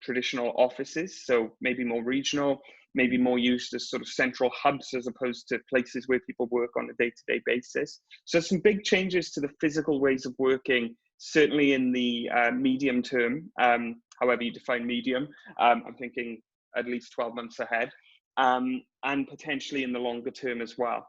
traditional offices. So maybe more regional, maybe more used as sort of central hubs as opposed to places where people work on a day-to-day basis. So some big changes to the physical ways of working, certainly in the medium term, however you define medium. I'm thinking at least 12 months ahead, and potentially in the longer term as well,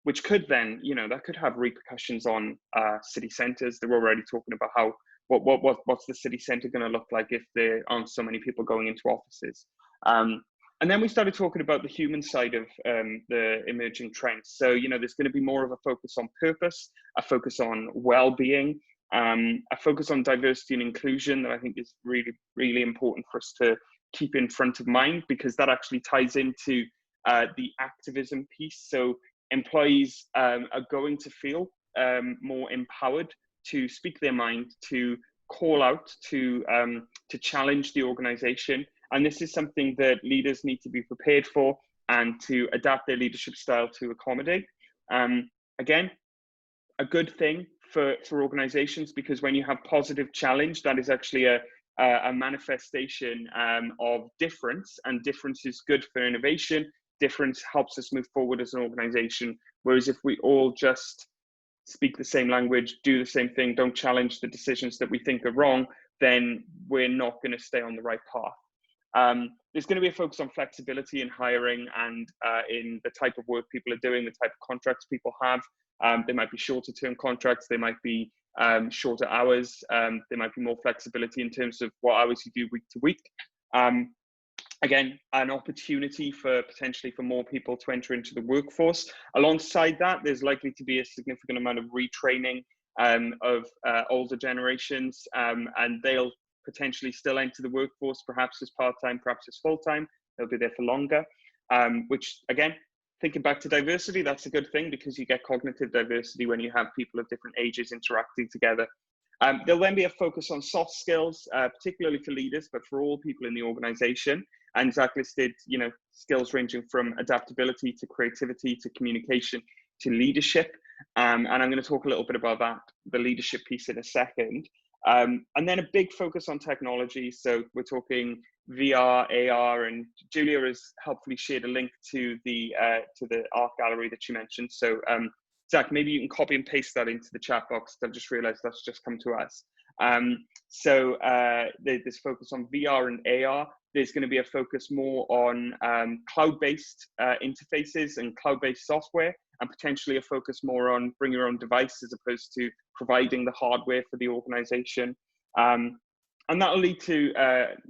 which could then, that could have repercussions on city centres. They're already talking about what's the city centre going to look like if there aren't so many people going into offices. And then we started talking about the human side of the emerging trends. So, there's going to be more of a focus on purpose, a focus on well-being, a focus on diversity and inclusion that I think is really, really important for us to keep in front of mind, because that actually ties into the activism piece. So employees are going to feel more empowered to speak their mind, to call out, to challenge the organization. And this is something that leaders need to be prepared for and to adapt their leadership style to accommodate. Again, a good thing for organizations, because when you have positive challenge, that is actually a manifestation of difference, and difference is good for innovation. Difference helps us move forward as an organization. Whereas if we all just speak the same language, do the same thing, don't challenge the decisions that we think are wrong, then we're not going to stay on the right path. There's going to be a focus on flexibility in hiring and in the type of work people are doing, the type of contracts people have. They might be shorter term contracts, they might be shorter hours, there might be more flexibility in terms of what hours you do week to week. Again, an opportunity potentially for more people to enter into the workforce. Alongside that, there's likely to be a significant amount of retraining of older generations, and they'll potentially still enter the workforce, perhaps as part-time, perhaps as full-time. They'll be there for longer, which again, thinking back to diversity, that's a good thing, because you get cognitive diversity when you have people of different ages interacting together. There'll then be a focus on soft skills, particularly for leaders, but for all people in the organization. And Zach listed, skills ranging from adaptability to creativity to communication to leadership. And I'm going to talk a little bit about that, the leadership piece, in a second. And then a big focus on technology. So we're talking VR, AR, and Julia has helpfully shared a link to the art gallery that you mentioned. So Zach, maybe you can copy and paste that into the chat box. I've just realized that's just come to us. So there's focus on VR and AR. There's going to be a focus more on cloud-based interfaces and cloud-based software, and potentially a focus more on bring your own device as opposed to providing the hardware for the organization. And that will lead to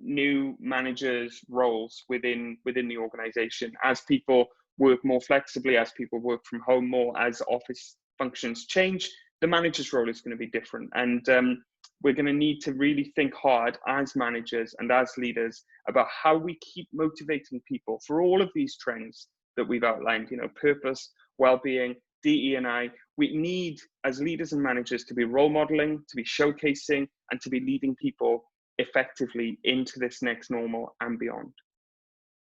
new managers' roles within the organization as people work more flexibly, as people work from home more, as office functions change. The manager's role is going to be different, and we're going to need to really think hard as managers and as leaders about how we keep motivating people for all of these trends that we've outlined. Purpose, well-being, DE&I. We need, as leaders and managers, to be role modeling, to be showcasing, and to be leading people effectively into this next normal and beyond.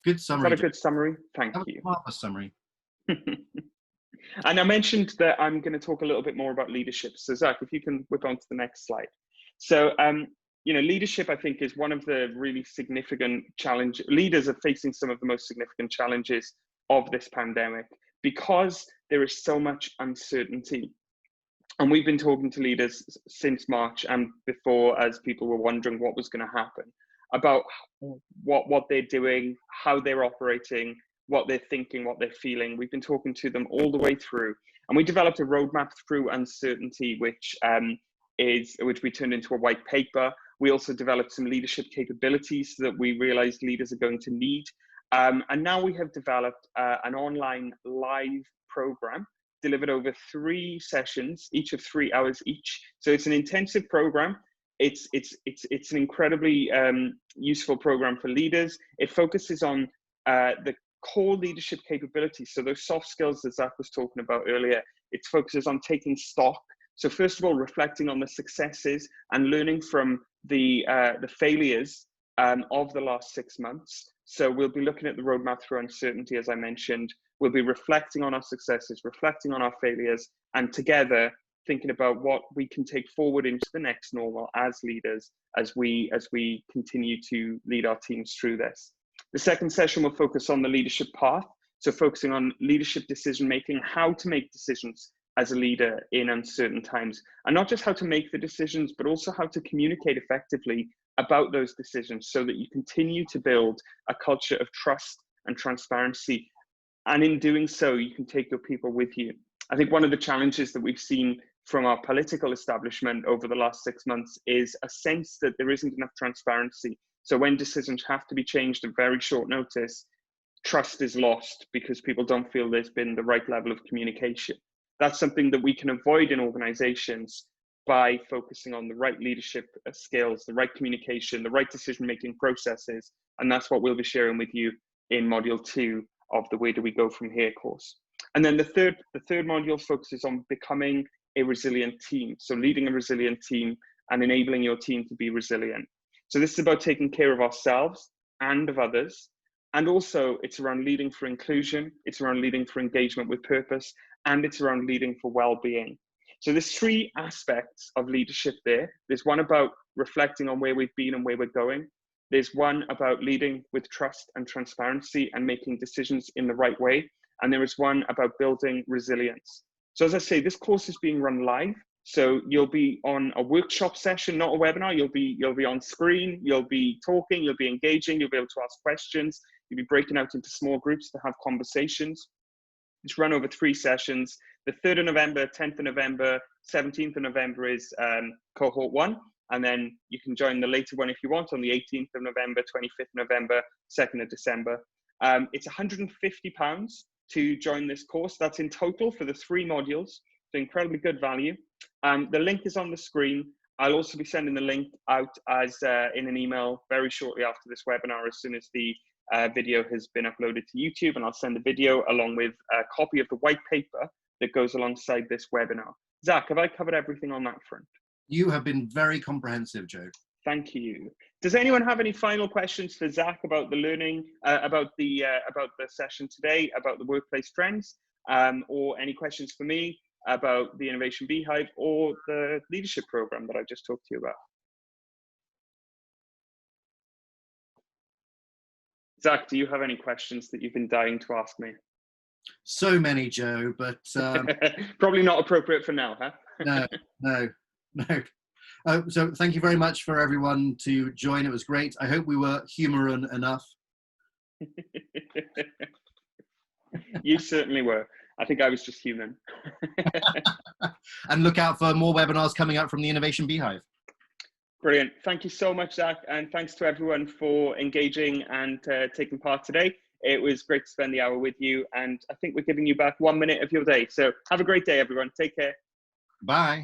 Good summary.
Is that a good summary? Thank you.
A summary.
And I mentioned that I'm going to talk a little bit more about leadership. So Zach, if you can whip on to the next slide. So, leadership, I think, is one of the really significant challenges. Leaders are facing some of the most significant challenges of this pandemic because there is so much uncertainty. And we've been talking to leaders since March and before, as people were wondering what was going to happen, about what they're doing, how they're operating, what they're thinking, what they're feeling. We've been talking to them all the way through, and we developed a roadmap through uncertainty, which we turned into a white paper. We also developed some leadership capabilities that we realized leaders are going to need. And now we have developed an online live program delivered over 3 sessions, each of 3 hours each. So it's an intensive program. It's an incredibly useful program for leaders. It focuses on the core leadership capabilities. So those soft skills that Zach was talking about earlier, it focuses on taking stock. So first of all, reflecting on the successes and learning from the failures of the last 6 months. So we'll be looking at the roadmap through uncertainty, as I mentioned. We'll be reflecting on our successes, reflecting on our failures, and together thinking about what we can take forward into the next normal as leaders, as we continue to lead our teams through this. The second session will focus on the leadership path. So focusing on leadership decision-making, how to make decisions as a leader in uncertain times, and not just how to make the decisions, but also how to communicate effectively about those decisions so that you continue to build a culture of trust and transparency. And in doing so, you can take your people with you. I think one of the challenges that we've seen from our political establishment over the last 6 months is a sense that there isn't enough transparency. So when decisions have to be changed at very short notice, trust is lost because people don't feel there's been the right level of communication. That's something that we can avoid in organizations by focusing on the right leadership skills, the right communication, the right decision-making processes. And that's what we'll be sharing with you in module 2 of the Where Do We Go From Here course. And then the third module focuses on becoming a resilient team. So leading a resilient team and enabling your team to be resilient. So this is about taking care of ourselves and of others. And also it's around leading for inclusion. It's around leading for engagement with purpose, and it's around leading for well-being. So there's 3 aspects of leadership there. There's one about reflecting on where we've been and where we're going. There's one about leading with trust and transparency and making decisions in the right way. And there is one about building resilience. So as I say, this course is being run live. So you'll be on a workshop session, not a webinar. You'll be on screen, you'll be talking, you'll be engaging, you'll be able to ask questions. You'll be breaking out into small groups to have conversations. It's run over 3 sessions. The 3rd of November, 10th of November, 17th of November is cohort 1. And then you can join the later one if you want on the 18th of November, 25th of November, 2nd of December. It's £150 to join this course. That's in total for the 3 modules. So incredibly good value. The link is on the screen. I'll also be sending the link out as in an email very shortly after this webinar, as soon as the video has been uploaded to YouTube, and I'll send the video along with a copy of the white paper that goes alongside this webinar. Zach, have I covered everything on that front? You have been very comprehensive, Joe. Thank you. Does anyone have any final questions for Zach about the learning, about the session today, about the workplace trends, or any questions for me about the Innovation Beehive or the leadership program that I just talked to you about? Zach, do you have any questions that you've been dying to ask me? So many, Joe, but probably not appropriate for now, huh? No. So thank you very much for everyone to join. It was great. I hope we were humorous enough. You certainly were. I think I was just human. And look out for more webinars coming out from the Innovation Beehive. Brilliant. Thank you so much, Zach. And thanks to everyone for engaging and taking part today. It was great to spend the hour with you. And I think we're giving you back 1 minute of your day. So have a great day, everyone. Take care. Bye.